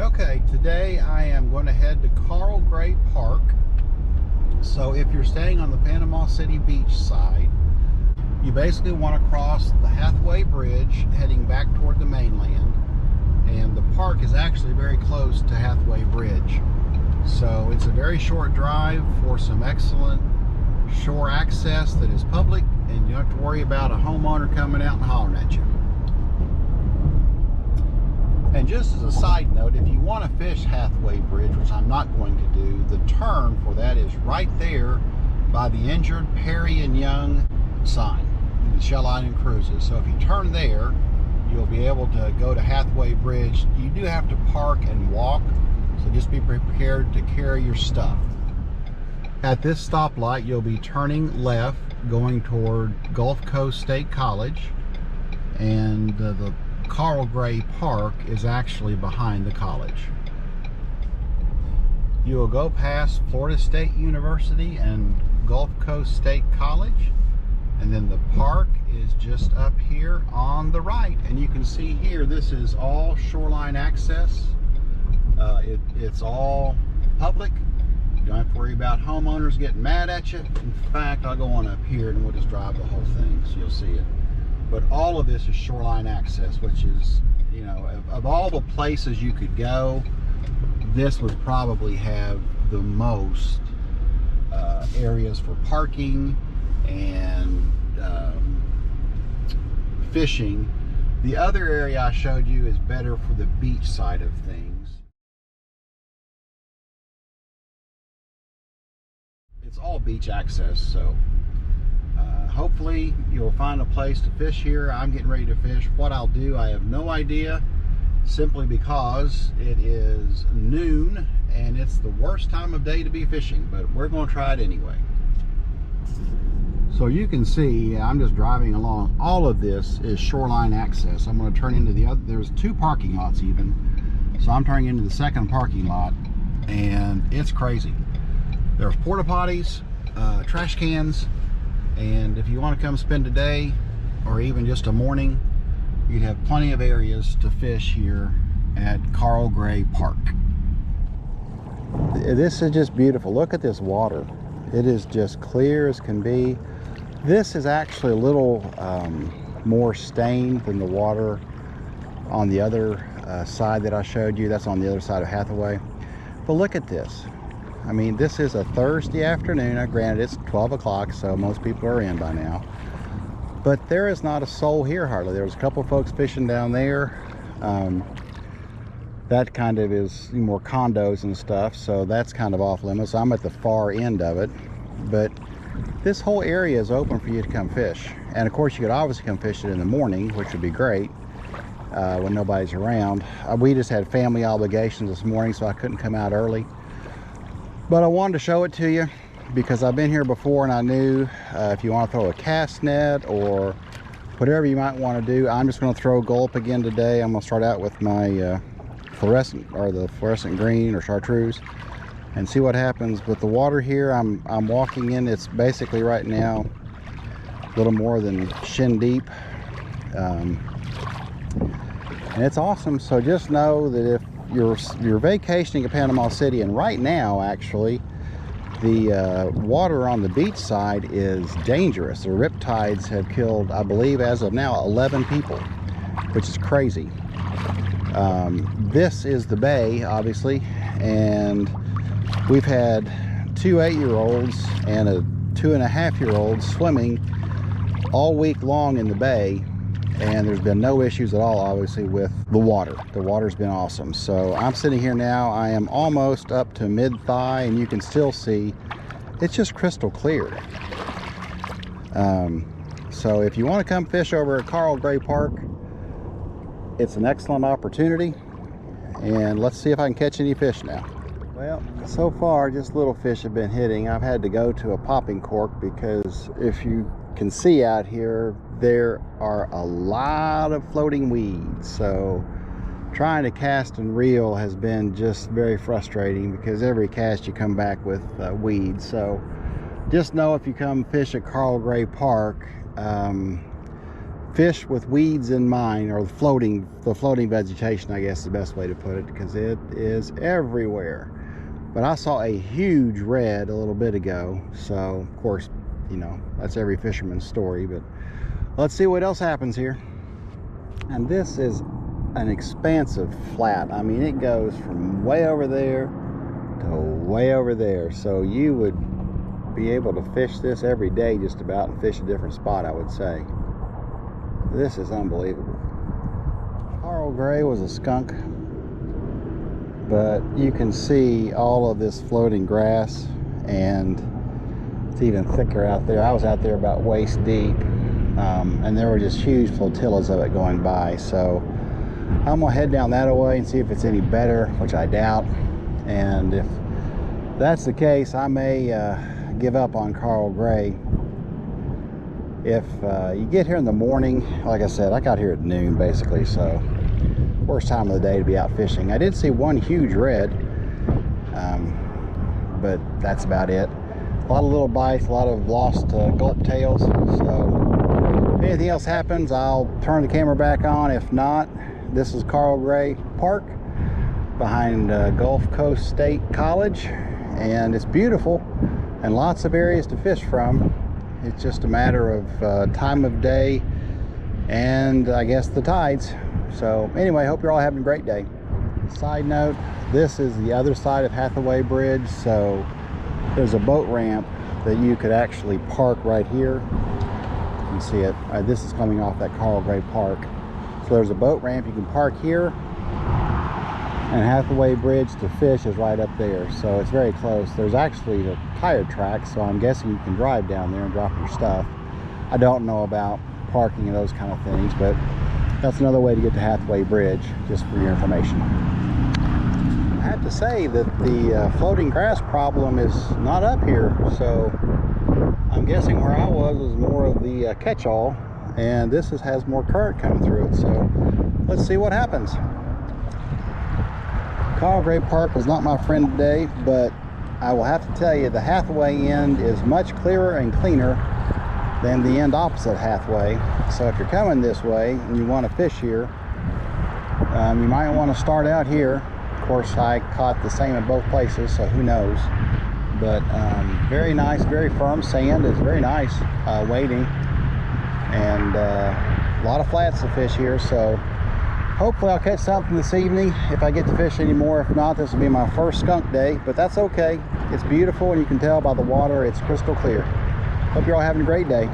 Okay, today I am going to head to Gray Park. So if you're staying on the Panama City Beach side, you basically want to cross the Hathaway Bridge heading back toward the mainland. And the park is actually very close to Hathaway Bridge. So it's a very short drive for some excellent shore access that is public, and you don't have to worry about a homeowner coming out and hollering at you. And just as a side note, if you want to fish Hathaway Bridge, which I'm not going to do, the turn for that is right there by the injured Perry and Young sign, the shoreline and cruises. So if you turn there, you'll be able to go to Hathaway Bridge. You do have to park and walk, so just be prepared to carry your stuff. At this stoplight, you'll be turning left, going toward Gulf Coast State College, and the Gray Park is actually behind the college. You will go past Florida State University and Gulf Coast State College, and then the park is just up here on the right. And you can see here, this is all shoreline access. It's all public. You don't have to worry about homeowners getting mad at you. In fact, I'll go on up here and we'll just drive the whole thing so you'll see it. But all of this is shoreline access, which is, you know, of all the places you could go, this would probably have the most areas for parking and fishing. The other area I showed you is better for the beach side of things. It's all beach access, so hopefully you'll find a place to fish here. I'm getting ready to fish. What I'll do, I have no idea, simply because it is noon and it's the worst time of day to be fishing, but we're going to try it anyway. So you can see, I'm just driving along. All of this is shoreline access. I'm going to turn into the other, there's two parking lots even. So I'm turning into the second parking lot, and it's crazy. There's porta potties, trash cans, and if you want to come spend a day or even just a morning, you'd have plenty of areas to fish here at Gray Park. This is just beautiful. Look at this water. It is just clear as can be. This is actually a little more stained than the water on the other side that I showed you. That's on the other side of Hathaway. But look at this. I mean, this is a Thursday afternoon. Now, granted, it's 12 o'clock, so most people are in by now. But there is not a soul here hardly. There's a couple folks fishing down there. That kind of is more condos and stuff, so that's kind of off limits. I'm at the far end of it. But this whole area is open for you to come fish. And of course, you could obviously come fish it in the morning, which would be great when nobody's around. We just had family obligations this morning, so I couldn't come out early. But I wanted to show it to you because I've been here before, and I knew if you want to throw a cast net or whatever you might want to do. I'm just going to throw gulp again today. I'm going to start out with my fluorescent green or chartreuse and see what happens. But the water here, I'm walking in, it's basically right now a little more than shin deep, and it's awesome. So just know that if you're vacationing at Panama City, and right now actually the water on the beach side is dangerous. The riptides have killed, I believe as of now, 11 people, which is crazy. This is the bay, obviously, and we've had 2 8-year-olds and a 2.5-year-old swimming all week long in the bay. And there's been no issues at all, obviously, with the water. The water's been awesome. So I'm sitting here now. I am almost up to mid-thigh, and you can still see it's just crystal clear. So if you want to come fish over at Gray Park, it's an excellent opportunity. And let's see if I can catch any fish now. Well, so far, just little fish have been hitting. I've had to go to a popping cork because if you can see out here, there are a lot of floating weeds. So trying to cast and reel has been just very frustrating because every cast you come back with weeds. So just know if you come fish at Gray Park, fish with weeds in mind, or the floating vegetation, I guess is the best way to put it, because it is everywhere. But I saw a huge red a little bit ago, so of course, you know, that's every fisherman's story. But let's see what else happens here. And this is an expansive flat. I mean, it goes from way over there to way over there, so you would be able to fish this every day just about, and fish a different spot, I would say. This is unbelievable. Coral gray was a skunk, but you can see all of this floating grass, and it's even thicker out there. I was out there about waist deep, and there were just huge flotillas of it going by. So I'm gonna head down that way and see if it's any better, which I doubt. And if that's the case, I may give up on coral gray. If you get here in the morning, like I said, I got here at noon basically, so worst time of the day to be out fishing. I did see one huge red, but that's about it. A lot of little bites, a lot of lost gulp tails. So if anything else happens, I'll turn the camera back on. If not, this is Gray Park behind Gulf Coast State College, and it's beautiful and lots of areas to fish from. It's just a matter of time of day and I guess the tides. So anyway, hope you're all having a great day. Side note, this is the other side of Hathaway Bridge, so there's a boat ramp that you could actually park right here. You can see it. This is coming off that Gray Park. So there's a boat ramp you can park here, and Hathaway Bridge to fish is right up there, so it's very close. There's actually a tire track, so I'm guessing you can drive down there and drop your stuff. I don't know about parking and those kind of things, but that's another way to get to Hathaway Bridge, just for your information. I have to say that the floating grass problem is not up here, so I'm guessing where I was more of the catch-all, and this has more current coming through it, so let's see what happens. Gray Park was not my friend today, but I will have to tell you, the Hathaway end is much clearer and cleaner than the end opposite Hathaway. So if you're coming this way and you want to fish here, you might want to start out here. Of course, I caught the same in both places, so who knows. But very nice, very firm sand. It's very nice wading, and a lot of flats to fish here. So hopefully I'll catch something this evening if I get to fish anymore. If not, this will be my first skunk day, but that's okay. It's beautiful, and you can tell by the water it's crystal clear. Hope you're all having a great day.